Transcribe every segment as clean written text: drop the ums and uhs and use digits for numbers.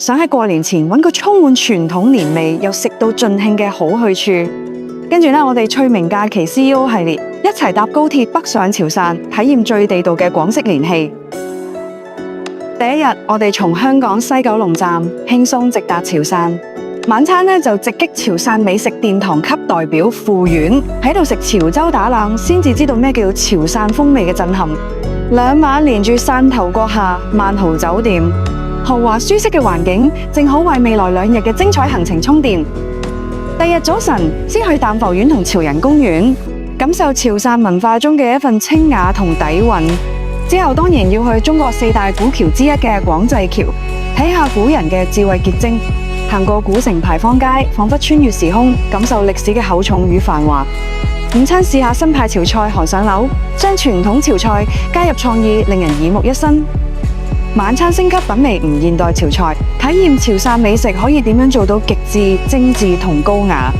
想喺過年前揾個充滿傳統年味又食到盡興嘅好去處。跟住咧，我哋趣明假期 CEO 系列一齊搭高鐵北上潮汕，體驗最地道嘅廣式年戲。第一日，我哋從香港西九龍站輕鬆直達潮汕。晚餐咧就直擊潮汕美食殿堂級代表富苑，喺度食潮州打冷，先至知道咩叫潮汕風味嘅震撼。2晚連住汕頭閣下萬豪酒店，豪華舒適嘅環境，正好為未來2日嘅精彩行程充電。第二日早晨，先去淡浮苑同潮人公園，感受潮汕文化中嘅一份清雅同底蘊。之後當然要去中國4大古橋之一嘅廣濟橋，睇下古人嘅智慧結晶。行過古城牌坊街，彷彿穿越時空，感受歷史嘅厚重與繁華。午餐試下新派潮菜韓上樓，將傳統潮菜加入創意，令人耳目一新。晚餐升級品味唔現代潮菜，體驗潮汕美食可以點樣做到極致精緻同高雅。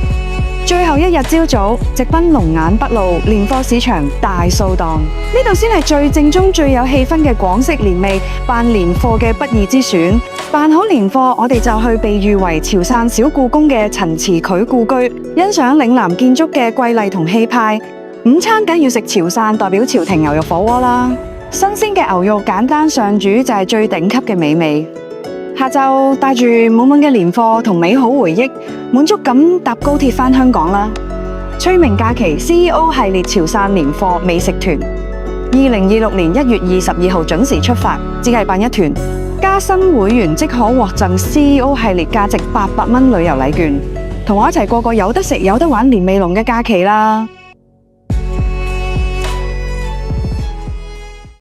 最後一日朝早，直奔龍眼北路年貨市場大掃檔，呢度先係最正宗、最有氣氛嘅廣式年味辦年貨嘅不二之選。辦好年貨，我哋就去被譽為潮汕小故宮嘅陳祠渠故居，欣賞嶺南建築嘅瑰麗同氣派。午餐梗要食潮汕代表朝廷牛肉火鍋啦，新鮮嘅牛肉簡單上煮就係最頂級嘅美味。下晝帶住滿滿嘅年貨同美好回憶，滿足咁搭高鐵返香港啦。趣明假期 CEO 系列潮汕年貨美食團，2026年1月22號準時出發，只係辦一團。加新會員即可獲贈 CEO 系列價值800蚊旅遊禮券，同我一齊過個有得食有得玩年味濃嘅假期啦！